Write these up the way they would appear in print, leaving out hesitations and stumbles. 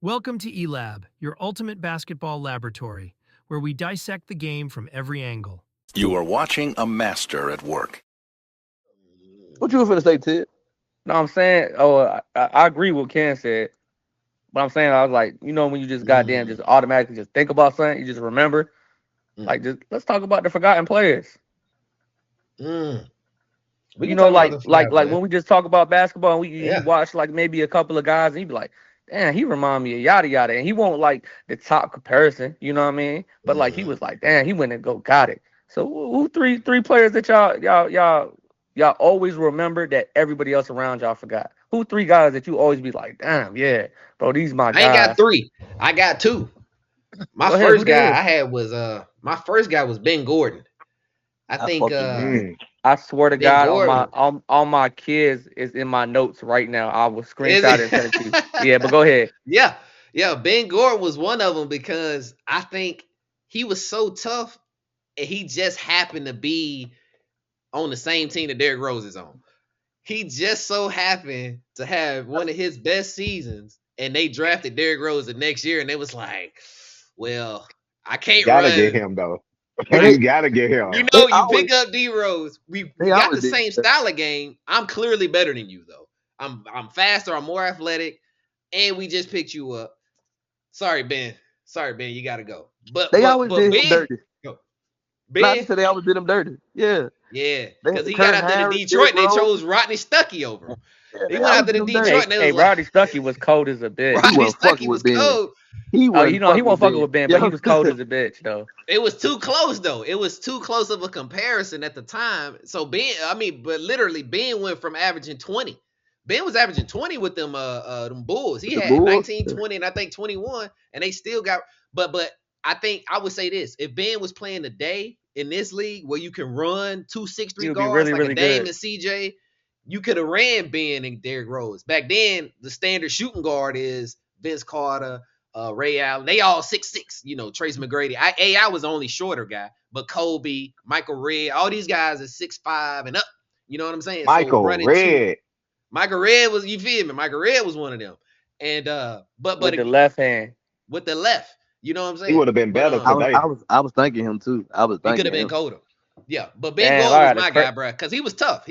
Welcome to eLab, your ultimate basketball laboratory, where we dissect the game from every angle. You are watching a master at work. What you were finna say, Ted? No, I'm saying, I agree with what Ken said, but I'm saying I was like, when you just goddamn just automatically just think about something, you just remember. Like, just let's talk about the forgotten players. We can talk about the Like forgotten players. when we just talk about basketball, and Yeah. you watch like maybe a couple of guys, and you be like, damn, he remind me of yada yada, and he won't like the top comparison, you know what I mean? But like he was like, damn, he went and got it. So who three players that y'all always remember that everybody else around y'all forgot? Who three guys that you always be like, damn, yeah, bro, these my guys. I ain't got three. I got two. My first guy I had was Ben Gordon. I think I swear to Ben God, Gordon. on my kids is in my notes right now. I will screenshot it and send it to you. Yeah, but go ahead. Yeah, Ben Gordon was one of them because I think he was so tough, and he just happened to be on the same team that Derrick Rose is on. He just so happened to have one of his best seasons, and they drafted Derrick Rose the next year, and it was like, well, I can't gotta run. get him though. You gotta get him. You know, you pick up D Rose. We got the same style of game. I'm clearly better than you, though. I'm faster. I'm more athletic, and we just picked you up. Sorry, Ben. You gotta go. But They always did Ben, him dirty. Ben, they always did him dirty. Yeah. Yeah, because he got after the Detroit, and they chose Rodney Stuckey over him. He went after the Detroit, and they was Rodney Stuckey was cold as a bitch. Rodney Stuckey was cold. He wasn't fucking with Ben, but he was cold as a bitch, though. It was too close, though. It was too close of a comparison at the time. So but literally, Ben went from averaging 20. Ben was averaging 20 with them Bulls. He had 19, 20, and I think 21, and they still got. But I think I would say this: if Ben was playing today in this league where you can run 2-6-3 guards like a Dame and CJ, you could have ran Ben and Derrick Rose. Back then, the standard shooting guard is Vince Carter, Ray Allen. They all 6'6", Trace McGrady. I was the only shorter guy, but Kobe, Michael Redd, all these guys are 6'5" and up. You know what I'm saying? Michael Redd. Michael Redd was, you feel me? Michael Redd was one of them. And but with the left hand. With the left. You know what I'm saying? He would have been better today. I was thanking him too. He could have been colder. Yeah, but Ben Gordon was my guy, bro, because he was tough.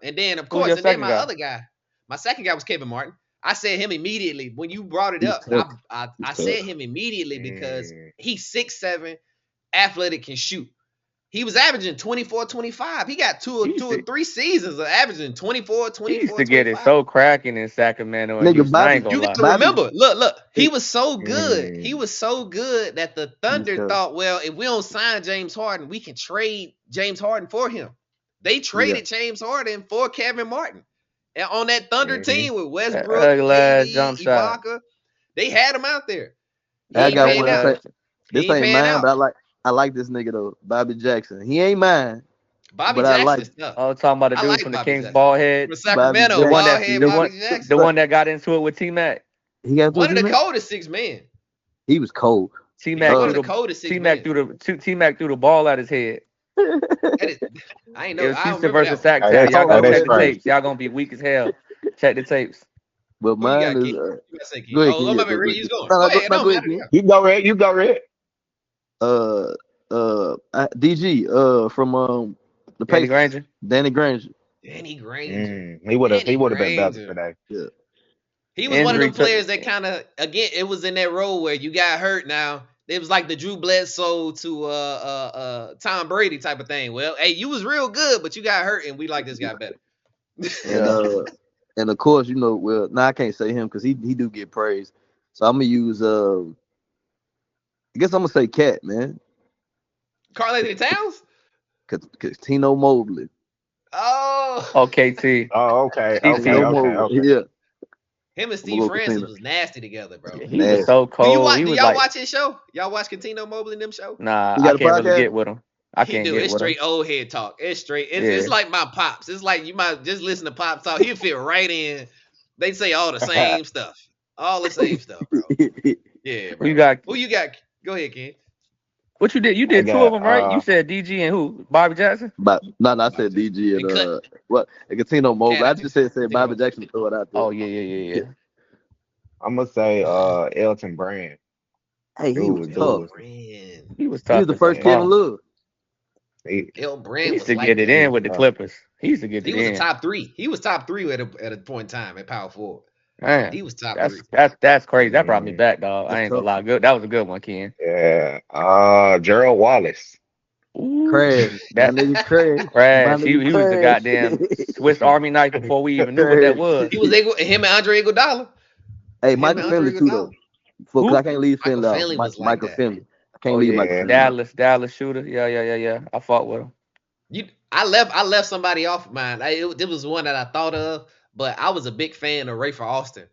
And then, of course, other guy, my second guy was Kevin Martin. I said him immediately when you brought it up. I said him immediately because he's 6'7", athletic, can shoot. He was averaging 24, 25. He got two or three seasons of averaging 24, 24. He used to get it so cracking in Sacramento. You got to remember, look, he was so good. He was so good that the Thunder thought, well, if we don't sign James Harden, we can trade James Harden for him. They traded James Harden for Kevin Martin. And on that Thunder team with Westbrook, Ibaka, they had him out there. I got one to say. This ain't mine, but I like this nigga though, Bobby Jackson. He ain't mine. Bobby Jackson. Oh, talking about the dude from the Kings ball head. From Sacramento, the one that got into it with T-Mac. He got one of the coldest 6 men. He was cold. T-Mac threw the ball at his head. I ain't know. It was Houston versus Sac Town. Y'all gonna check the tapes. Y'all gonna be weak as hell. Check the tapes. But mine is. Go ahead. You go red. DG from the Danny Granger. Danny Granger. He would have been better today. Yeah. He was one of them players that kind of, again, it was in that role where you got hurt now. It was like the Drew Bledsoe to Tom Brady type of thing. Well, hey, you was real good, but you got hurt, and we like this guy better. And of course, well, now I can't say him because he do get praised. So I'm gonna use I guess I'm gonna say Cat, man. Karl-Anthony Towns? Cause Tino Mobley. Oh. KT. Oh, okay. Yeah. Him and Steve Francis was nasty together, bro. He was so cold. Do y'all watch his show? Y'all watch Tino Mobley and them show? Nah, I can't really get with him. It's straight old head talk. It's straight. It's like my pops. It's like you might just listen to Pops talk. He'll fit right in. They say all the same stuff. All the same stuff, bro. Yeah, bro. Who you got? Go ahead, Ken. What you did? You did two of them, right? You said DG and who? Bobby Jackson? No, I said DG and Tino Mobley. I just said Bobby Jackson to throw it out there. Oh, yeah. I'm gonna say Elton Brand. Hey, he was Elton tough. Dude, Brand. He was He was tough the as a first Kevin yeah, month. Love. he, Elton He Brand used was to like get it that. in he with the tough. Clippers. He used to get He it was a in. top 3. He was top 3 at a point in time at power forward. Man, He was top that's 3. that's crazy. That brought me Mm, back, dog. I That's ain't gonna tough. lie. Good. That was a good one, Ken. yeah. Gerald Wallace. Ooh, Crash. My that nigga Crash. My crash. nigga He was the Crash. goddamn Swiss Army knife before we even knew what that Crash. was. He was him and Andre Iguodala. Hey, Him Michael and Andre Finley too Iguodala. though. Cause I Who? can't leave Michael Finley out. Finley was like Michael that. Finley. I can't Oh leave Michael yeah, Yeah. Finley out. Dallas shooter. Yeah. I fought with him. I left somebody off mine. It was one that I thought of, but I was a big fan of Rafer Austin.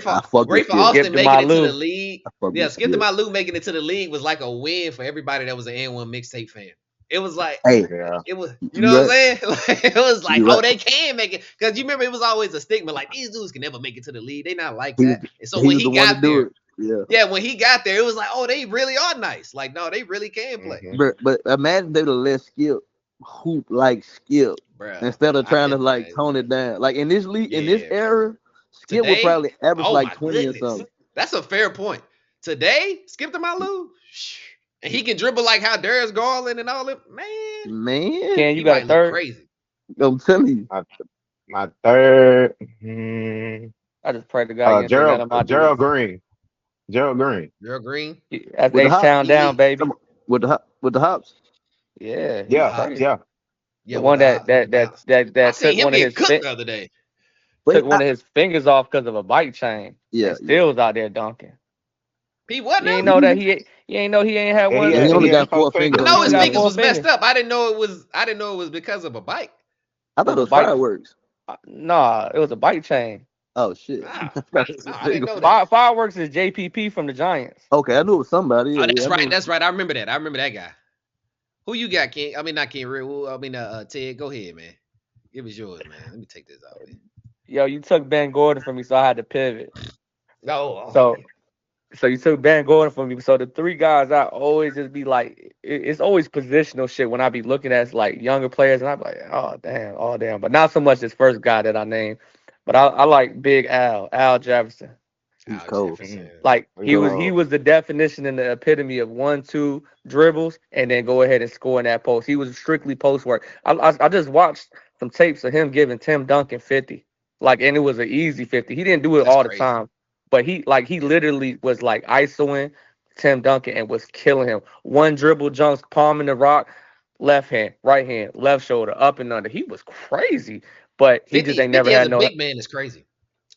I fuck with Rafer Skip. Austin Skip to making it to the Malou. league. I fuck Yeah, with Skip to Skip. My Lou making it to the league was like a win for everybody that was an N1 mixtape fan. It was like Hey, Yeah. it was, you you know what I'm right. saying? Like, it was like, You oh, right. they can make it. Because you remember it was always a stigma, like these dudes can never make it to the league. They not like He was that. And so he when was he the one to got do there, it. Yeah. yeah, when he got there, it was like, oh, they really are nice. Like, no, they really can play. Hmm. But imagine they would have let Skip hoop like Skip Bruh, instead of I trying to couldn't like imagine. tone it down. Like in this league, in this Yeah, bro. era, Skip would Today, probably average oh like my 20 or goodness. something. That's a fair point. Today, Skip to My Lou. And he can dribble like how Darius Garland and all that. Man, Man, Ken, you he got a might look third? crazy. I'm telling you. My, my third, I just pray to God you didn't say none Gerald of my Gerald dudes. Green. Gerald Green. Gerald Green. That's With the H hops. Town down, He baby. With the hops. Yeah, he with the was Yeah, hops. crazy. yeah. Yeah, The with one the hops. He was bouncing. I that took seen him one of get his cooked the other day. But took one of his fingers off because of a bike chain, yeah, and yeah. still was out there dunking. He what You now? ain't know that you ain't know he ain't had Yeah, one. He only he got had four 4 fingers I on fingers. his know He his only got finger. fingers four was fingers. messed up. I didn't know it was because of a bike. I It thought was it a was bike. fireworks. Nah, it was a bike chain. Oh shit. Wow. I thought it was No, a I didn't finger. know that. Fireworks is JPP from the Giants. Okay, I knew it was somebody. Oh, Yeah, yeah, that's I knew right. it was That's right. I remember that. I remember that guy. Who you got, King? I mean, not King Real. Ted. Go ahead, man. Give us yours, man. Let me take this out, man. Yo, you took Ben Gordon from me, so I had to pivot. Oh, So yeah. So you took Ben Gordon from me. So the three guys I always just be like, it's always positional shit when I be looking at like younger players, and I'm like, oh damn. But not so much this first guy that I named, but I like Big Al Jefferson. He's Al cold. Jefferson. Like We he Cold. was the definition and the epitome of 1-2 dribbles and then go ahead and score in that post. He was strictly post work. I just watched some tapes of him giving Tim Duncan 50, like, and it was an easy 50. He didn't do it That's all the crazy. time, but he Yeah. literally was like isoing Tim Duncan and was killing him. One dribble, jumps, palming the rock, left hand, right hand, left shoulder, up and under. He was crazy, but he just 50, ain't never 50 as had a no. big man is crazy.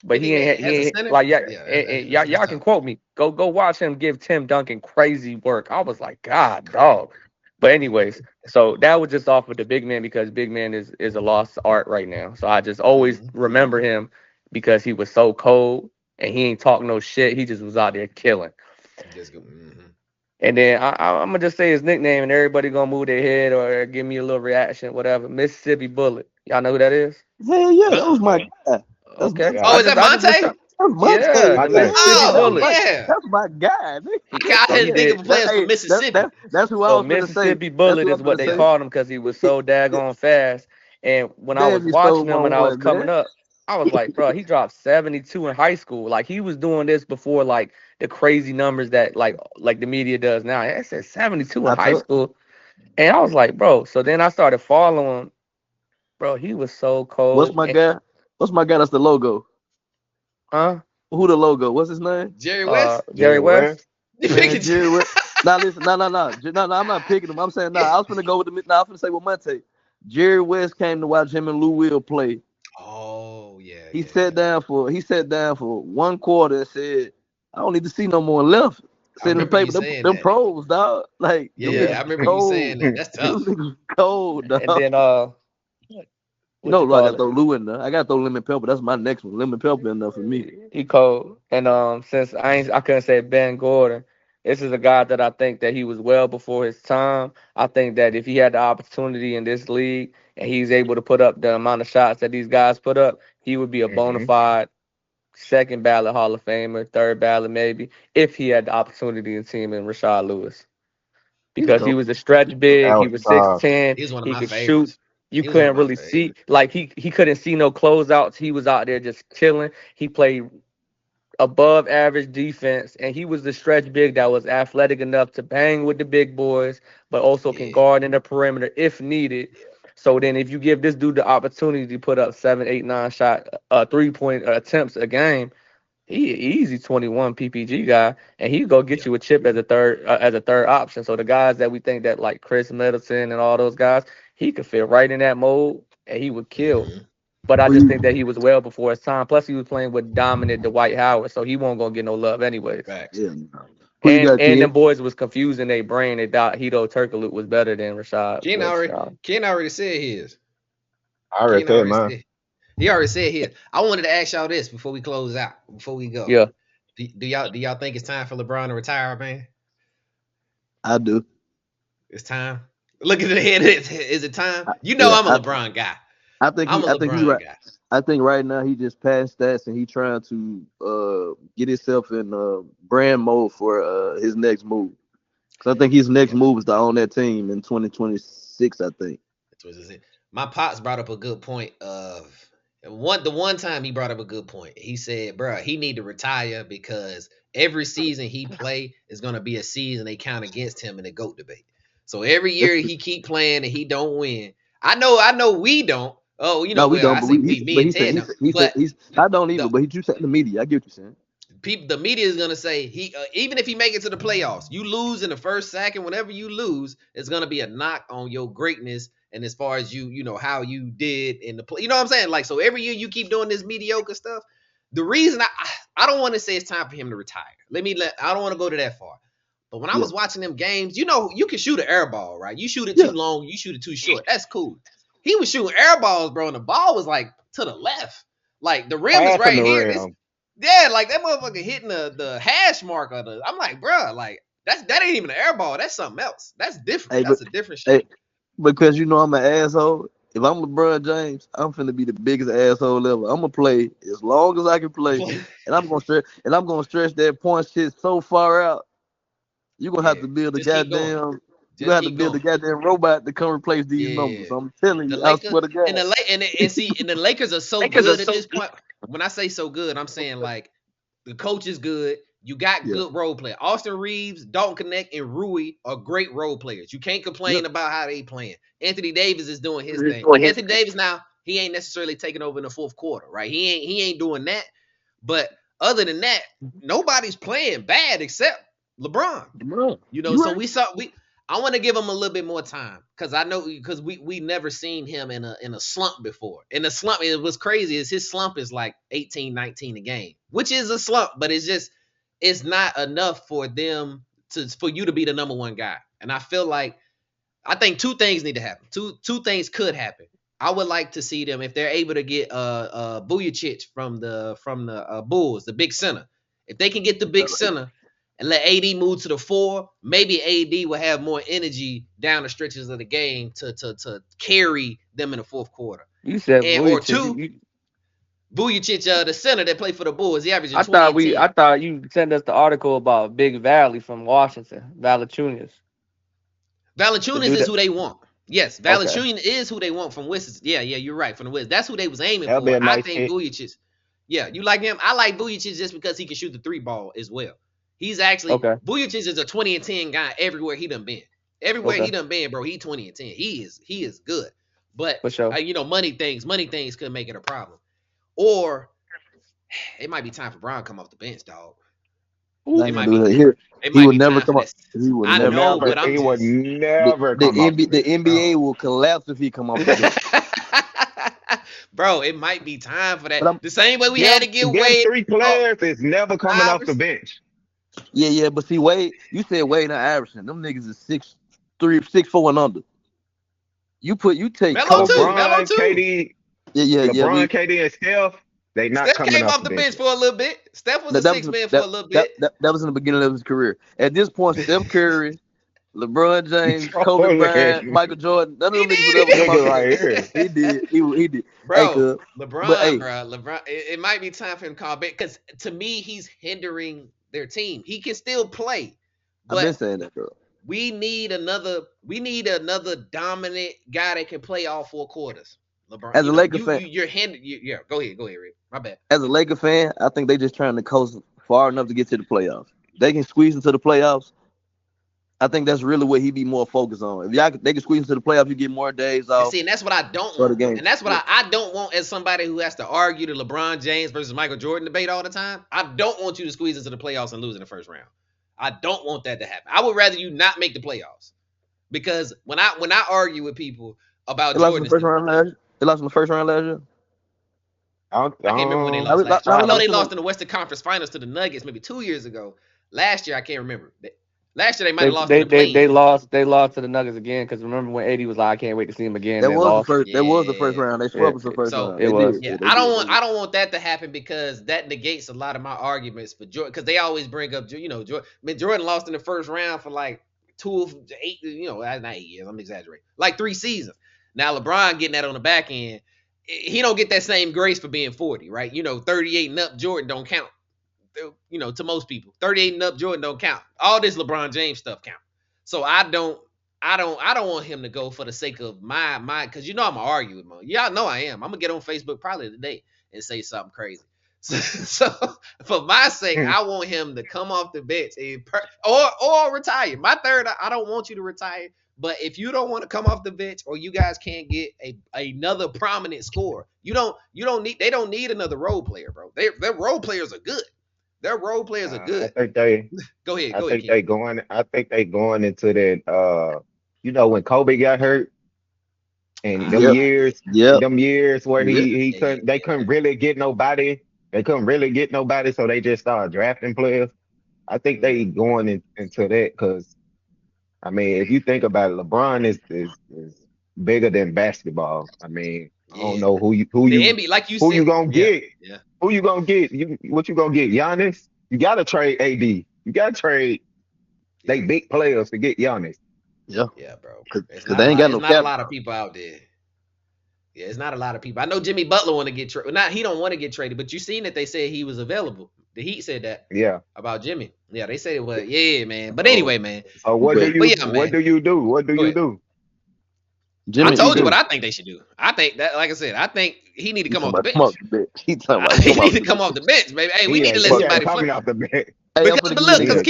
But 50 he ain't man he as a ain't center. like, yeah, Yeah, y'all that's can tough. quote me. Go watch him give Tim Duncan crazy work. I was like, God, dog. But anyways, so that was just off of the big man because big man is a lost art right now. So I just always Hmm. remember him because he was so cold and he ain't talk no shit. He just was out there killing. Just go. Hmm. And then I'm gonna just say his nickname and everybody gonna move their head or give me a little reaction, whatever. Mississippi Bullet. Y'all know who that is? Hell yeah, that Uh-uh. was my Yeah, guy. Okay. yeah. Oh, is that I just Monte? That's Monte, yeah, the Monte. Mississippi man. Oh, Bullet. yeah. That's my guy, I nigga. got So he to think did. of That, players from hey, Mississippi. that's who I So was gonna say. Mississippi That's Bullet who I is was what gonna they say. called him because he was so daggone fast. And when I was Damn, you stole watching my him when I was one, coming man. up, I was like, bro, he dropped 72 in high school. Like he was doing this before like the crazy numbers that like the media does now. I said 72 in I high told. school. And I was like, bro. So then I started following him. Bro, he was so What's cold. my guy? What's my guy? That's the logo. Huh? Who the logo? What's his name? Jerry West? Jerry Jerry West? West. You Man, picking Jerry. Now listen, no. I'm not picking him. I'm saying I was gonna go with the. I was gonna say with Monte. Jerry West came to watch him and Lou Will play. Oh, yeah, He yeah, sat yeah. down for 1 quarter and said, "I don't need to see no more left." I Said in the remember you paper, saying them that. pros, dog. Like them Yeah, Yeah. I niggas remember you cold. saying that. That's Them tough. niggas cold, And dog. then You what know, you like I call gotta it? throw Lou in there. I gotta throw lemon pepper. That's my next one. Lemon pepper enough for me. He cold. And since I couldn't say Ben Gordon, this is a guy that I think that he was well before his time. I think that if he had the opportunity in this league and he's able to put up the amount of shots that these guys put up, he would be a bona Hmm. fide second ballot Hall of Famer, third ballot maybe, if he had the opportunity to team in Rashad Lewis. He's Because he cold. was a stretch big, he Out. was 6'10, He was one of he my could shoot. favorites. You He was one of couldn't my really see, favorites. like he couldn't see no closeouts. He was out there just killing. He played above average defense, and he was the stretch big that was athletic enough to bang with the big boys, but also can Yeah, guard in the perimeter if needed. yeah, So then, if you give this dude the opportunity to put up 7, 8, 9 shot 3-point attempts a game, he easy 21 PPG guy, and he go yeah. get you a chip as a third option. So the guys that we think that like Chris Middleton and all those guys, he could fit right in that mold, and he would kill. Mm-hmm. But I Who just you? think that he was well before his time. Plus, he was playing with dominant Dwight Howard, so he won't gonna get no love anyways. Facts. Yeah. No. Who you And got, and Ken? them boys was confusing their brain. They thought Hito Turkoglu was better than Rashad Ken Brooks. already, Ken already said his. I already Ken said already mine. said. He already said his. I wanted to ask y'all this before we close out. Before we go, Yeah. do y'all think it's time for LeBron to retire, man? I do. It's time. Look at the head. Is it time? You know Yeah. I'm a LeBron guy. I think I'm he. a I think he LeBron right. guy. I think right now he just passed stats and he trying to get himself in brand mode for his next move. Because I think his next Yeah, move is to own that team in 2026. I think. that's what it is. My pops brought up a good point of the one time he brought up a good point. He said, "Bruh, he need to retire because every season he play is gonna be a season they count against him in the GOAT debate. So every year he keep playing and he don't win. I know we don't. Oh, No, we well, don't. I But say we. we, me But and he said. Ted He don't. said. He said. But He's. I don't the either. But you said the media. I get what you're saying. the media is gonna say he even if he make it to the playoffs, you lose in the first, second, whenever you lose, it's gonna be a knock on your greatness and as far as how you did in the play. You know what I'm saying? Like so, every year you keep doing this mediocre stuff. The reason I don't want to say it's time for him to retire. I don't want to go to that far. But when I Yeah. was watching them games, you can shoot an air ball, right? You shoot it Yeah. too long, you shoot it too short. That's cool. He was shooting air balls, bro, and the ball was like to the left. Like the rim is Passing right the here. This rim. yeah, like that motherfucker hitting the hash mark of the. I'm like, bro, like that ain't even an air ball. That's something else. That's different. Hey, but That's a different hey, shape. because I'm an asshole. If I'm LeBron James, I'm finna be the biggest asshole ever. I'm gonna play as long as I can play, and I'm gonna stretch that point shit so far out. You're gonna have Yeah, to build a just keep going. goddamn. You're gonna Just have to keep build a going. goddamn robot to come replace these numbers. Yeah, I'm telling the you, I Lakers swear to and God. the Lakers are so good at this point. When I say so good, I'm saying like the coach is good. You got Yeah, good role players. Austin Reeves, Dalton Connect, and Rui are great role players. You can't yeah, complain about how they playing. Anthony Davis is doing his thing. Anthony Davis now, he ain't necessarily taking over in the fourth quarter, right? He ain't doing that. But other than that, nobody's playing bad except LeBron. bro. You So right? I want to give him a little bit more time because I know because we never seen him in a slump before. In a slump, it was crazy. Is his slump is like 18, 19 a game, which is a slump, but it's not enough for you to be the number one guy. And I think two things need to happen. Two things could happen. I would like to see them if they're able to get Vujacic from the Bulls, the big center. If they can get the big center and let AD move to the four, maybe AD will have more energy down the stretches of the game to carry them in the fourth quarter. You said And or Vujicic. two, Vujacic, the center that played for the Bulls, he averaging I 20 thought and 10. you sent us the article about Big Valley from Washington, Valachunas. The Valanciunas dude is that who they want. Yes, okay. Valanciunas is who they want from Wizards. Yeah, you're right. From the Wizards. That's who they was aiming That'll be for. a I nice think hit. Vujacic. Yeah, you like him? I like Vujacic just because he can shoot the three ball as well. Okay. Vujacic is a 20 and 10 guy everywhere he done been. Everywhere Okay. he done been, bro, he 20 and 10. He is good. But For sure. money things could make it a problem. Or it might be time for Brown to come off the bench, dog. Not It even might do be that. it He might would be never time for come up. this. He would I Would never know, come up. never. but I'm He would just The never the come off the NBA the bench. NBA bro. will collapse if he come off the bench. Bro, it might be time for that. But I'm The same way we had Them, to get them Wade three up players is never coming off the Iverson. bench. yeah. But see, Wade, you said Wade not Iverson. Them niggas is 6'3", 6'4" and under. You take Melo Kobe. too. Melo LeBron, too. KD, Yeah. LeBron, KD, and Steph, they not Steph coming came off off the the bench. bench for a little bit. Steph was a That was six in, man for a little bit. that was in the beginning of his career. At this point, Steph Curry, LeBron James, Kobe Bryant, Trolling. Michael Jordan, none of He them niggas would did ever come off Nigga the right bench. here. He did. He did. Hey, Bro, cuz. But LeBron, hey, bro, LeBron. It might be time for him to call back because to me, he's hindering their team. He can still play, I've but been saying that, girl. we need another dominant guy that can play all four quarters. LeBron, As a Laker fan, you're handed. Yeah, go ahead, Rick. My bad. as a Laker fan, I think they just trying to coast far enough to get to the playoffs. They can squeeze into the playoffs. I think that's really what he be more focused on. If they can squeeze into the playoffs, you get more days And off see, and that's what I don't for the want. game. And that's what I don't want as somebody who has to argue the LeBron James versus Michael Jordan debate all the time. I don't want you to squeeze into the playoffs and lose in the first round. I don't want that to happen. I would rather you not make the playoffs. Because when I argue with people about They lost in Jordan, the first round last year. They lost in the first round last year. I can't remember when they Now lost we- last year. now I we know lost they to lost the- in the Western Conference Finals to the Nuggets maybe 2 years ago. Last year I can't remember. Last year they might have lost in the play. They lost to the Nuggets again because remember when AD was like, I can't wait to see him again. That They was lost. the first. That was the first Yeah. round. They swept us the Yeah, first so round. it They was. did. Yeah, They I did. don't want that to happen because that negates a lot of my arguments for Jordan because they always bring up Jordan. I mean, Jordan lost in the first round for like 2 of 8, not 8 years. I'm exaggerating. Like 3 seasons. Now LeBron getting that on the back end, he don't get that same grace for being 40, right? 38 and up Jordan don't count. To most people, 38 and up Jordan don't count. All this LeBron James stuff count. So I don't want him to go for the sake of my because I'm gonna argue with him. Y'all know I am. I'm gonna get on Facebook probably today and say something crazy. So for my sake, I want him to come off the bench or retire. My third, I don't want you to retire. But if you don't want to come off the bench or you guys can't get another prominent scorer, they don't need another role player, bro. Their role players are good. Their role players are good. I think they. Go ahead. I think Ken. they going. I think they going into that. When Kobe got hurt, and them Yep. years, Yep. them years where he Yeah, couldn't. They couldn't really get nobody. They couldn't really get nobody, so they just started drafting players. I think they going into that because I mean, if you think about it, LeBron is bigger than basketball. I mean, I don't know who you The NBA, like you who said, you gonna get. Yeah. Who you gonna get? What you gonna get? Giannis? You gotta trade AD. You gotta trade they big players to get Giannis. Yeah. Yeah, bro. Because they ain't got no It's not a cap. lot of people out there. Yeah, it's not a lot of people. I know Jimmy Butler want to get traded. Not he don't want to get traded, but you seen that they said he was available. The Heat said that Yeah. about Jimmy. Yeah, they said it was. Yeah, man. But anyway, man. So what do you But yeah, what man. do you do? What do Go you ahead. do? Jimmy, I told you he what I think they should do. I think that, like I said, I think he need to come off the bench. Come off the bench. He talking about He come need off to the come bench. off the bench, baby. Hey, we He need to ain't let he somebody ain't coming flip. off the bench. Hey, I'm Because, finna but give look, you because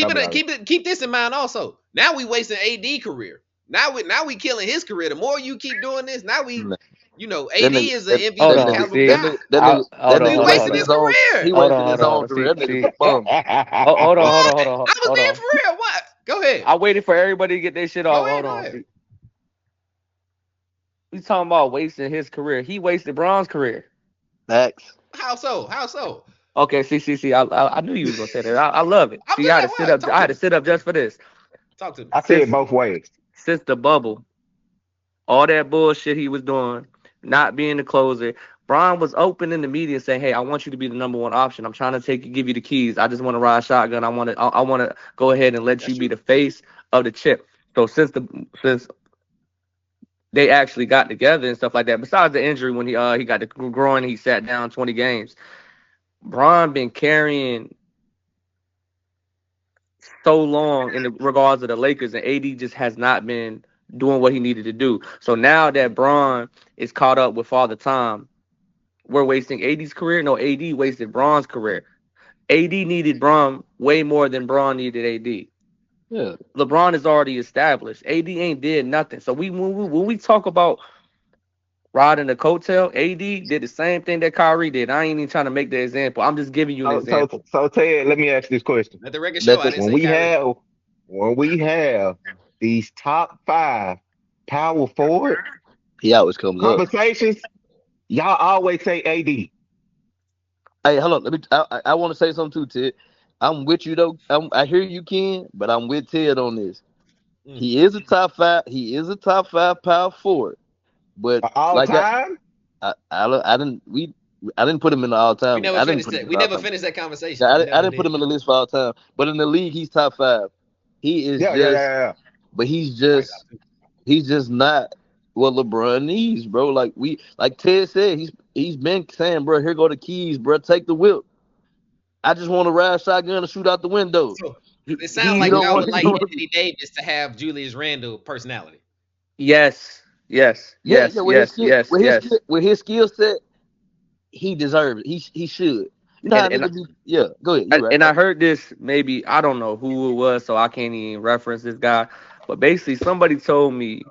this. keep this in mind also. Now we wasting AD career. Now we killing his career. The more you keep doing this, now we, Nah. AD is an MVP Hold on, caliber see, guy. That We nigga wasting wasting his his own. career. He hold wasting his own on. career. That nigga's a See. bum. Hold on. I was Hold being on. for real. What? Go ahead. I waited for everybody to get their shit off. Hold Go on. ahead. See. We talking about wasting his career. He wasted Bron's career. Facts. How so? How so? Okay, see. I knew you was gonna say that. I love it. I'm See, I had to glad. sit What? up. Talk I to had to me. sit up just for this. Talk to me. I see it both ways. Since the bubble, all that bullshit he was doing, not being the closer. Bron was open in the media saying, "Hey, I want you to be the number one option. I'm trying to give you the keys. I just want to ride shotgun. I want to go ahead and let That's you be true. the face of the chip." So since they actually got together and stuff like that, besides the injury when he got the groin, he sat down 20 games. Bron been carrying so long in the regards of the Lakers, and AD just has not been doing what he needed to do. So now that Bron is caught up with Father Time, we're wasting AD's career. No, AD wasted Bron's career. AD needed Bron way more than Bron needed AD. Yeah. LeBron is already established. AD ain't did nothing. So when we talk about riding the coattail, AD did the same thing that Kyrie did. I ain't even trying to make the example. I'm just giving you an example. So Ted, let me ask this question. At the record show, I didn't say Kyrie. When we have these top 5 power forward He always comes up. conversations, y'all always say AD. Hey, hold on. I want to say something too, Ted. I'm with you though. I hear you, Ken, but I'm with Ted on this. He is a top 5. He is a top 5 power forward. But All time? I didn't put him in the all time. We never finished that. We never finised that conversation. I didn't put him in the list for all time. But in the league, he's top 5. He is Yeah. But he's just not what LeBron needs, bro. Like Ted said, he's been saying, bro, here go the keys, bro. Take the whip. I just want to ride shotgun and shoot out the window. So, it sounds like y'all would like Anthony Davis to have Julius Randle personality. Yes. Yes, Yeah, yes, yeah. yes, yes, yes. With his skill set, he deserves it. He should. You know how And niggas be. Yeah, go ahead. You right. and I heard this, maybe I don't know who it was, so I can't even reference this guy. But basically, somebody told me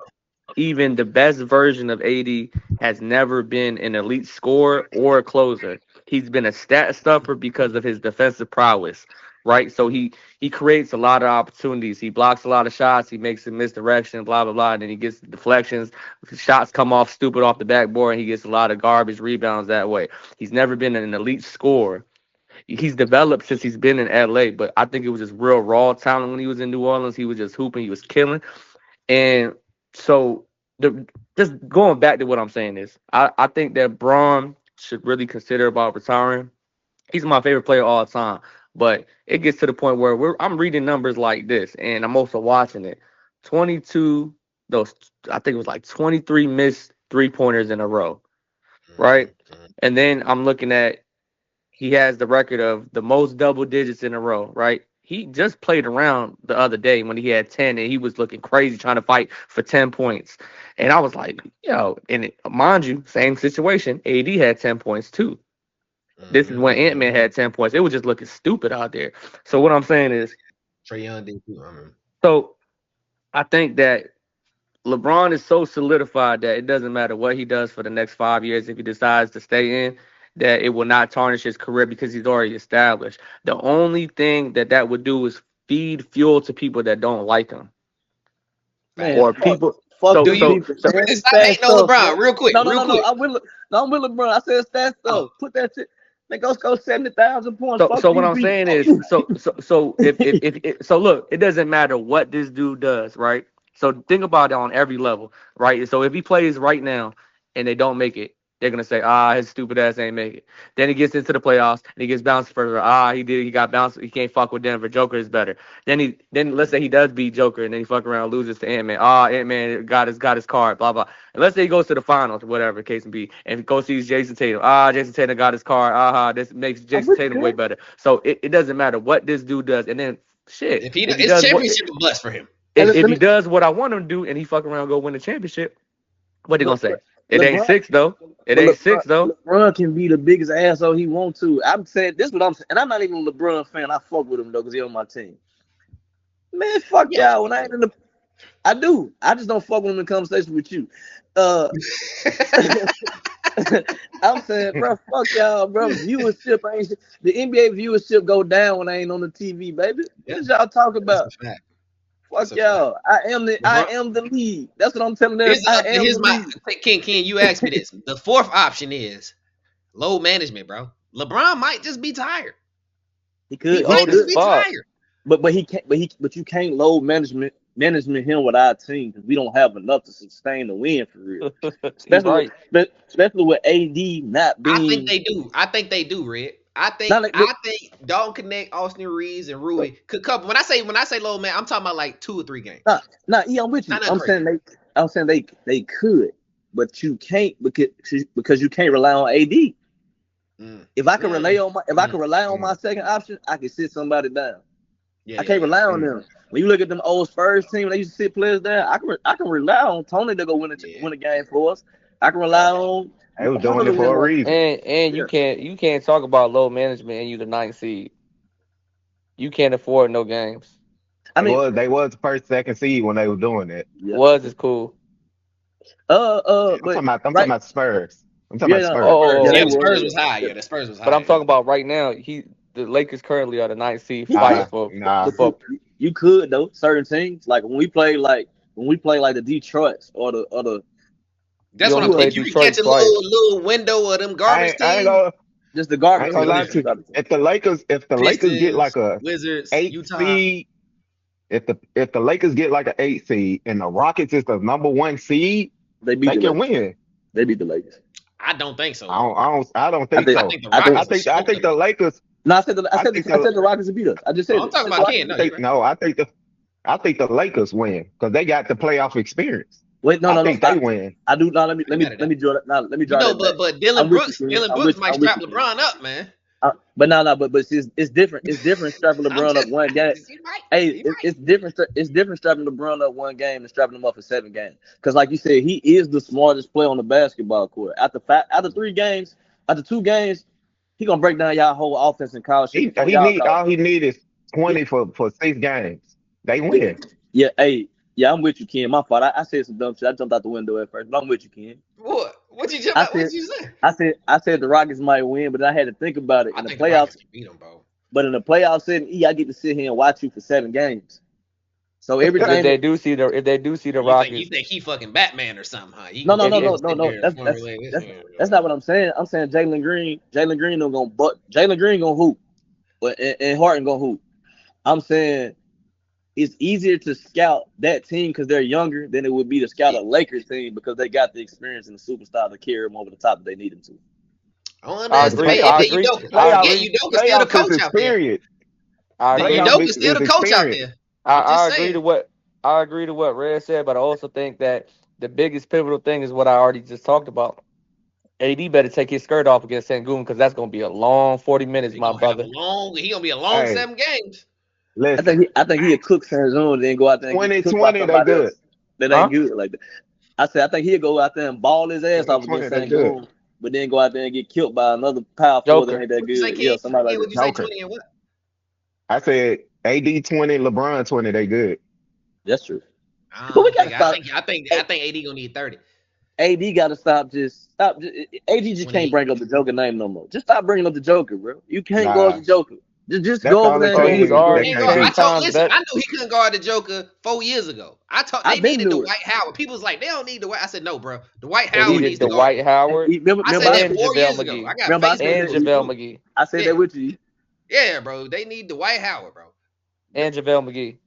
even the best version of AD has never been an elite scorer or a closer. He's been a stat stuffer because of his defensive prowess, right? So he creates a lot of opportunities. He blocks a lot of shots. He makes a misdirection, blah blah blah, and then he gets deflections. Shots come off stupid off the backboard, and he gets a lot of garbage rebounds that way. He's never been an elite scorer. He's developed since he's been in LA, but I think it was just real raw talent when he was in New Orleans. He was just hooping, he was killing. And so just going back to what I'm saying is I think that Braun should really consider about retiring. He's my favorite player all time. But it gets to the point where I'm reading numbers like this and I'm also watching it. 22, those I think it was like 23 missed 3-pointers in a row, right? And then I'm looking at he has the record of the most double digits in a row, right? He just played around the other day when he had 10 and he was looking crazy trying to fight for 10 points. And I was like, yo, and mind you, same situation. AD had 10 points too. This is when Ant-Man had 10 points. It was just looking stupid out there. So what I'm saying is, Trae Young did too. so I think that LeBron is so solidified that it doesn't matter what he does for the next 5 years. If he decides to stay in, that it will not tarnish his career because he's already established. The only thing that would do is feed fuel to people that don't like him. Man, Or fuck, people. fuck So, them so, people. so Man. Stop Stat hating on stuff, LeBron, man. real quick. No, quick. I'm with LeBron. I said stat stuff. Put that shit. Man, go score 70,000 points. so what I'm saying is, so if so look, it doesn't matter what this dude does, right? So think about it on every level, right? So if he plays right now and they don't make it, they're gonna say, his stupid ass ain't make it. Then he gets into the playoffs and he gets bounced further. He got bounced. He can't fuck with Denver. Joker is better. Then let's say he does beat Joker and then he fuck around and loses to Ant-Man. Ant-Man got his card. Blah blah. And let's say he goes to the finals, whatever the case may be, and go sees Jason Tatum. Jason Tatum got his card. This makes Jason Tatum way better. So it doesn't matter what this dude does. And then shit, If he does it's championship a bust for him. If he does what I want him to do and he fuck around and go win the championship, what they gonna say? It ain't 6 though. It ain't 6 though. LeBron can be the biggest asshole he want to. I'm saying this is what I'm saying, and I'm not even a LeBron fan. I fuck with him though because he on my team. Man, fuck y'all. When I ain't in the, I do. I just don't fuck with him in conversation with you. I'm saying, bro, fuck y'all, bro. Viewership ain't the NBA viewership go down when I ain't on the TV, baby. What y'all talk about? Fuck y'all. I am the lead. That's what I'm telling them. Here's my Ken, you asked me this. The fourth option is load management, bro. LeBron might just be tired. He could. He might just be tired. But he can't. But you can't load management him with our team because we don't have enough to sustain the win for real. Especially with AD not being. I think they do, Red. I think Dalton Connect, Austin Reeves, and Rui could couple. When I say low man, I'm talking about like 2 or 3 games. I'm with you. I'm saying they could, but you can't because you can't rely on AD. If I can rely on my second option, I can sit somebody down. I can't rely on them. When you look at them old Spurs team, they used to sit players down. I can rely on Tony to go win a game for us. I can rely on. They were doing it for a reason. And you can't talk about low management and you the 9th seed. You can't afford no games. They was the first, second seed when they were doing it. Yeah. Was is cool. I'm talking about Spurs. I'm talking about Spurs. The Spurs was high. Yeah, the Spurs was high. But I'm talking about right now. The Lakers currently are the 9th seed fighting for. You could though. Certain teams like when we play like the Detroits or the. That's what I'm saying. You can catch a little window of them garbage teams. Just the garbage. If the Lakers get like a Wizards, 8 Utah. seed, if the Lakers get like an 8 seed and the Rockets is the number 1 seed, they can win. They beat the Lakers. I don't think so. I don't think so. I think the Lakers. No, I said the Rockets beat us. I just said. I'm talking about Ken. I think the Lakers win because they got the playoff experience. Wait, no. I think they win. I do. Now let me draw that. Now let me draw that. But Dylan Brooks might strap LeBron up, man. But no, but it's different. It's different strapping I'm LeBron up just, one game. you right. Hey, You right. it's different. It's different strapping LeBron up one game and strapping him up for 7 games. Because, like you said, he is the smartest player on the basketball court. After 3 games, after 2 games, he gonna break down y'all whole offense and call shit before He y'all need call all it. he need is Yeah, 20 for 6 games. They win. yeah. Hey, yeah, I'm with you, Ken. My fault. I said some dumb shit. I jumped out the window at first, but I'm with you, Ken. What? What you jump I out? What said, you say? I said the Rockets might win, but I had to think about it I in the think the playoffs. Rockets can beat them, bro. But in the playoff setting, I get to sit here and watch you for 7 games. So But if everything. they do see the You Rockets, think he fucking Batman or something, huh? You No, can no, go, no, you if no, can no, sit no. there and That's formulate this. that's not what I'm saying. I'm saying Jalen Green. Jalen Green don't gonna but Jalen Green gonna hoop, but and Harden gonna hoop. I'm saying it's easier to scout that team because they're younger than it would be to scout a Lakers team because they got the experience and the superstar to carry them over the top if they need them to. Don't I But agree. underestimate it. I Then agree. Don't I forget, playoffs agree. Udoka's still the playoffs is coach out there. experience. I agree. Playoffs Udoka's still is the coach out experience. there. I'm just I agree saying. to what Red said, but I also think that the biggest pivotal thing is what I already just talked about. AD better take his skirt off against Sangoon because that's gonna be a long 40 minutes, He my gonna have a brother. long. He gonna be a long Hey, 7 games. listen, I think he'll cook San Zone and then go out there and get cooked by 2020 they somebody good. else that ain't Huh? good like that. I said I think he'll go out there and ball his ass off 2020 against they good. Sangoon, but then go out there and get killed by another power forward that Joker. ain't that What you say, good. Yeah, King? somebody like King, that. would you say Joker. 20 and what? I said AD 20, LeBron 20, they good. That's true. I But we don't gotta think. stop. I think AD gonna need 30. AD got to stop. Stop. AD just can't 28. bring up the Joker name no more. Just stop bringing up the Joker, bro. You can't go up Nah, the Joker. Just that's go the over only there and Bro, go he's with team him. that already Can't can't guard. 10 I beat. told. times Listen, better. I knew he couldn't guard the Joker 4 years ago. They I've been needed doing it. Dwight Howard. People was like, they don't need Dwight. I said, no, bro. Dwight They Howard needed needs to guard him. Dwight Howard I Remember, said that and 4 JaVale years ago. I McGee. got I said Facebook And that. with JaVale proof. McGee. I said Yeah, that with you. yeah, bro. They need Dwight Howard, bro. And JaVale McGee.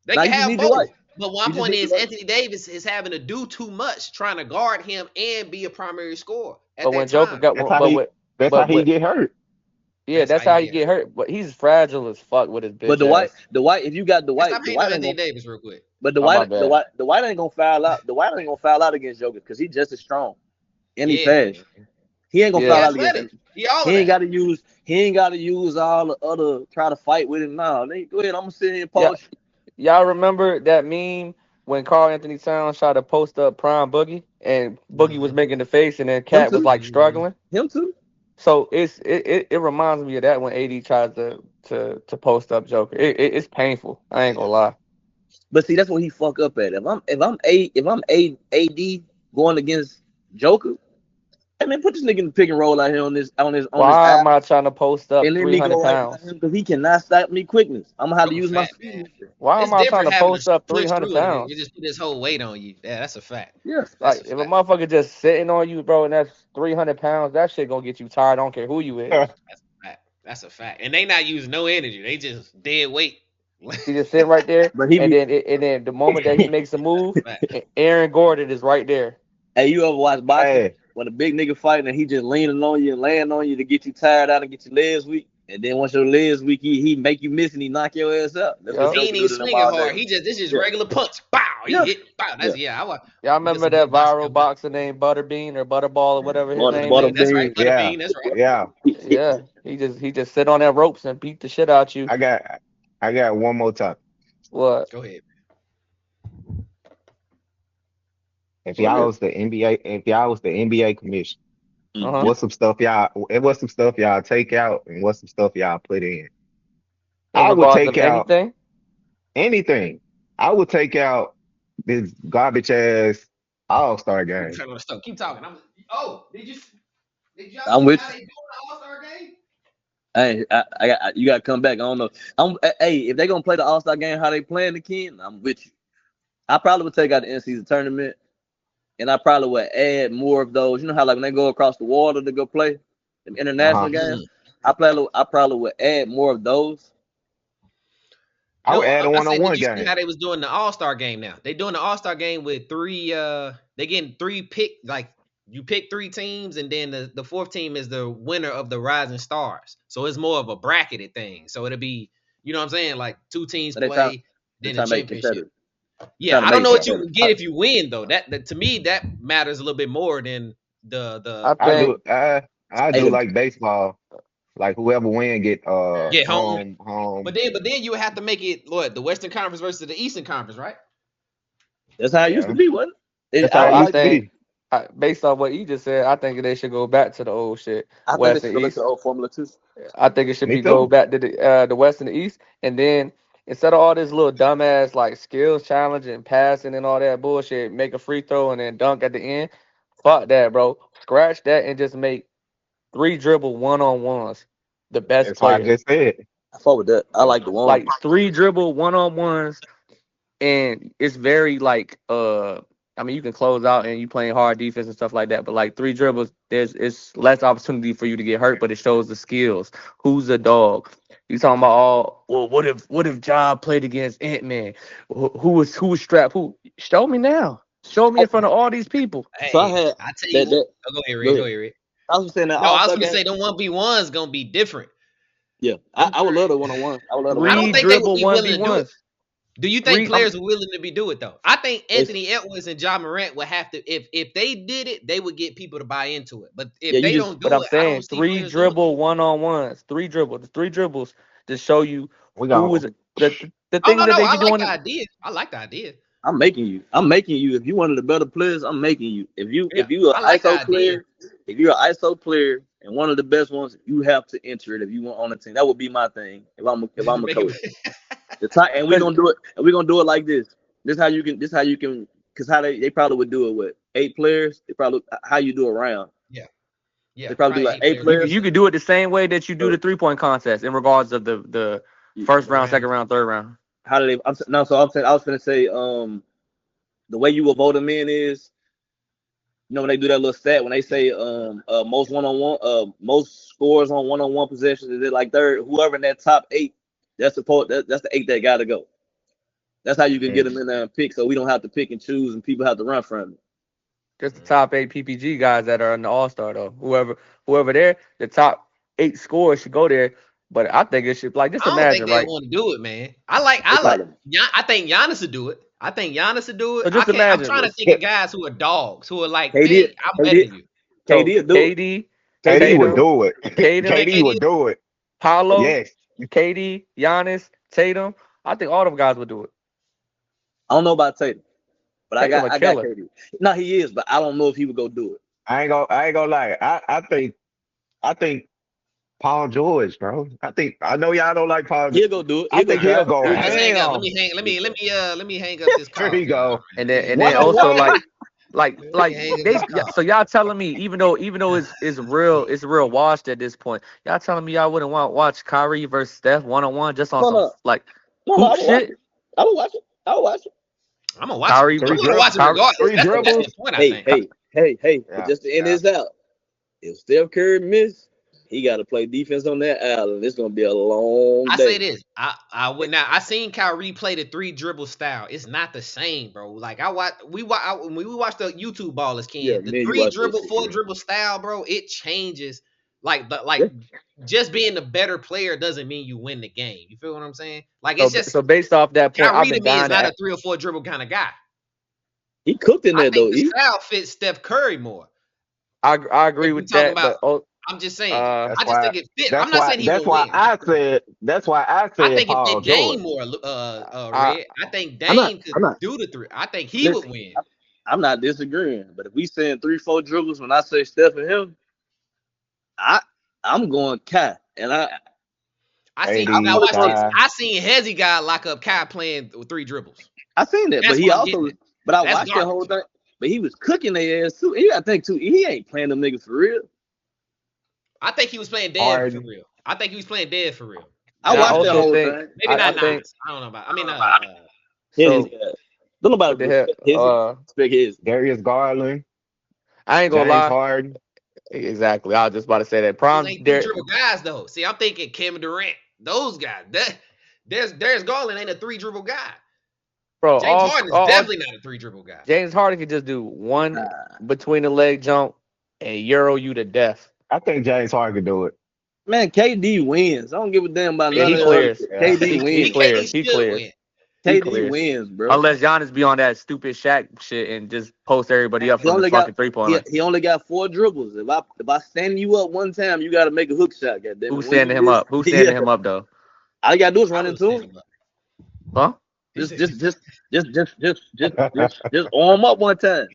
They Now can you just have need your both. wife. But one You just point need your is wife. Anthony Davis is having to do too much trying to guard him and be a primary scorer at But that when Joker time. got That's how but he what that's how but he what get hurt. yeah, That's how that's you how he get get hurt. hurt. But he's fragile as fuck with his But bitch ass. The White, if you got Let's stop The hating on White ain't Anthony gonna. Davis real quick. But Oh my bad. The White ain't gonna foul out. The White ain't gonna foul out against Joker because he just as strong and he Yeah, fast. He ain't gonna he foul Yeah. out against athletic. him. He all He of ain't that. got to use. He ain't got to use all the other try to fight with him now. Go ahead. I'm gonna sit here and Yeah. polish. Y'all remember that meme when Carl Anthony Towns tried to post up Prime Boogie and Boogie was Mhm. making the face and then Him Cat was too. like Mhm. struggling? Him too. So it reminds me of that when AD tries to post up Joker. It's painful. I ain't gonna lie. But see, that's what he fuck up at. If I'm AD going against Joker, I mean, put this nigga in the pick and roll out here on this Why am I island, trying to post up and let me 300 go right by pounds? him because he cannot stop me quickness. I'm gonna have to Joker use my fat, speed. man. and shit. Why It's am I trying different to having to post up push 300 through and it pounds? just put this whole weight on you. Yeah, that's a fact. Yeah. That's Like a if a fact. motherfucker just sitting on you, bro, and that's 300 pounds, that shit gonna get you tired. I don't care who you is. That's a fact. That's a fact. And they not using no energy. They just dead weight. He just sitting right there, But he and be. then the moment that he makes a move, Fact. Aaron Gordon is right there. Hey, you ever watch boxing Hey, when a big nigga fighting and he just leaning on you and laying on you to get you tired out and get your legs weak, and then once your legs weak, he make you miss and he knock your ass out. That's what Yup. He Joker ain't do even to them swinging all day. hard. This just Yeah. regular punch. Bow. He Yeah. hit. Bow. Yeah. That's yeah. Y'all There's remember some that good boxing viral coming up. boxer named Butterbean or Butterball or whatever his name Butter Butterbean. is? That's right. bean. yeah, Butterbean. That's right. yeah. Yeah, he just sit on that ropes and beat the shit out you. I got I got one more topic. What? Go ahead. If y'all was the NBA commission, Uh huh. Mhm. what's some stuff y'all take out and what's some stuff y'all put in? In I would regards take of out anything, anything. I would take out this garbage ass All-Star game. Turn on the stove. Keep talking. Did y'all I'm see with how you. they doing the All-Star game? You gotta come back. I don't know. Hey, if they gonna play the All Star game, how they playing the king, I'm with you. I probably would take out the in-season tournament, and I probably would add more of those. You know how like when they go across the water to go play the international Uh-huh. games, I probably would add more of those. I would No, add a I said, did one-on-one you see how game. they was doing the All Star game? Now they doing the All Star game with three. They getting three pick. Like you pick 3 teams, and then the fourth team is the winner of the Rising Stars. So it's more of a bracketed thing. So it'll be, you know what I'm saying, like 2 teams So play, they then the trying to make it championship. competitive. Yeah, Trying to I make don't it know what you competitive. would get if you win though. That to me that matters a little bit more than the I I Hey, think do I the do hey, pick. like baseball. Like whoever win get Get home. home. But then you would have to make it the Western Conference versus the Eastern Conference, right? That's how it used Yeah, to be, wasn't it? that's I, how I it I used like. to think be. based on what he just said, I think they should go back to the old shit, I think they West should and go back to East. the old formula too. I think it should Me be go too. back to the West and the East, and then instead of all this little dumbass like skills challenge and passing and all that bullshit, make a free throw and then dunk at the end. Fuck that, bro. Scratch that and just make 3 dribble 1-on-ones. The best That's why I players, just said. I fought with that. I like the one. like 3 dribble 1-on-ones, and it's very like I mean you can close out and you playing hard defense and stuff like that, but like 3 dribbles, it's less opportunity for you to get hurt, but it shows the skills. Who's the dog? You talking about all well what if Job played against Ant-Man? Who was strapped? Who show me now. Show me in front of all these people. So I Hey, had I tell you that. what. That Go ahead, go Red. Go ahead. ahead, Red. I was saying that No, All I was Star gonna game. say them 1v1s gonna be different. Yeah, Them I would love three- the 1-on-1. I would love the I one don't on 3 one. think they would dribble be willing to do it. 1v1s. Do you think Three players are willing to be do it though? I think It's, Anthony Edwards and John Morant would have to if they did it, they would get people to buy into it. But yeah, if you they just don't But do I'm it, I don't saying see three players doing it. dribble 1-on-ones, 3 dribbles to show you We who gonna was the Oh things no, that no, they I be like doing. the idea. I like the idea. I'm making you. I'm making you. If you one of the better players, I'm making you. Yeah, If you an I like the ISO idea. player, if you're an ISO player and one of the best ones, you have to enter it if you want on the team. That would be my thing. If I'm a Make coach. it. The time and we're Cause gonna do it. And we're gonna do it like this. This how you can. Because how they probably would do it with 8 players. They probably how you do a round. Yeah, yeah, They probably do probably like eight eight players. players. you could do it the same way that you do So the 3-point contest in regards of the first The round, second rounds. round, third round. how do they? No, so I'm saying I was gonna say the way you will vote them in is when they do that little stat when they say most one-on-one most scores on one-on-one possessions is it like third whoever in that top 8 that's the 8 that gotta go. That's how you can get them in there and pick so we don't have to pick and choose and people have to run from it. Just the top 8 PPG guys that are in the All Star though. Whoever there, the top 8 scores should go there. But I think it should like just I don't think imagine, they right? want to do it, man. It's like I think Giannis would do it. I think Giannis would do it. So just I'm imagine trying to think of guys who are dogs, who are like, man, KD I'm better than you. so KD will do it. KD, KD would Tatum, do it. Tatum, think KD would KD? do it. Paolo, Yes. KD, Giannis, Tatum. I think all them guys would do it. I don't know about Tatum, but I Tatum got a I got killer. KD. No, he is, but I don't know if he would go do it. I ain't gonna lie. I think Paul George, bro. I know y'all don't like Paul George. He'll go do it. I think he'll go Let me just hang up. ham. Let me hang up this call. There you go. And then One on also one. like hang up they this call. so y'all telling me even though it's real washed at this point, y'all telling me y'all wouldn't want to watch Kyrie versus Steph 1-on-1 just on No, some no, like no, hoop I would watch shit? it. I would watch it. I would watch it. I'm gonna watch Kyrie, it. I'm Three gonna watch it dribbles. regardless. Three That's dribbles. the point, I Hey, think. hey. But Yeah. just to end Yeah. this out, if Steph Curry miss, he got to play defense on that island. It's gonna be a long I day. say this. I would now. I seen Kyrie play the 3 dribble style. It's not the same, bro. Like when we watched the YouTube ballers, Ken, Yeah, the man, you three watch that dribble, shit, 4 dribble style, bro. It changes. Like Yeah. just being the better player doesn't mean you win the game. You feel what I'm saying? Like it's just so based off that point, I've Kyrie to been me is dying not to a 3 or 4 dribble kind of guy. He cooked in I there think though. the style fits Steph Curry more. I agree If we with talking that, about, but I'm just saying. uh I just think it fit. I'm That's not why saying he that's will why win. I said that's why I I said think it Paul fit George. Dame more, I Red. I think I'm not. Dame could I'm not. do the 3. I think he would Listen, win. I'm not disagreeing. But if we saying 3-4 dribbles, when I say Steph and him, I'm going Kai, and I seen I now KD, probably watch this. going. Kai. I seen Hezzy guy lock up Kai playing with 3 dribbles. I seen that, but That's he what I'm also. getting at. But I That's watched that whole garbage. thing. But he was cooking their ass too. He, I think too. He ain't playing them niggas for real. I think he was playing dead for Harden. real. I think he was playing dead for real. I and I watched that also whole think thing. Maybe I not think Nas. I don't know about. I mean, His so. don't What nobody the hell? respect his. Respect his. Darius Garland. I ain't gonna James lie. Harden. Exactly. I was just about to say that. those Prime ain't there, 3 dribble guys though. See, I'm thinking Kevin Durant. Those guys. There's Garland ain't a 3 dribble guy. bro. James Harden is All definitely not a 3 dribble guy. James Harden could just do one between the leg jump and euro you to death. I think James Harden could do it. Man, KD wins. I don't give a damn about Yeah, none he of that other clears. shit. Yeah. KD He wins. clears. He should clears. win. He KD clear. wins, bro. Unless Giannis be on that stupid Shaq shit and just post everybody up He from the only fucking got 3-point line. he only got 4 dribbles. If I stand you up one time, you got to make a hook shot. Goddamn. Who's standing him up? Who's standing him up though? All you got to do is I run would into stand him. him up. Huh? Just arm up one time.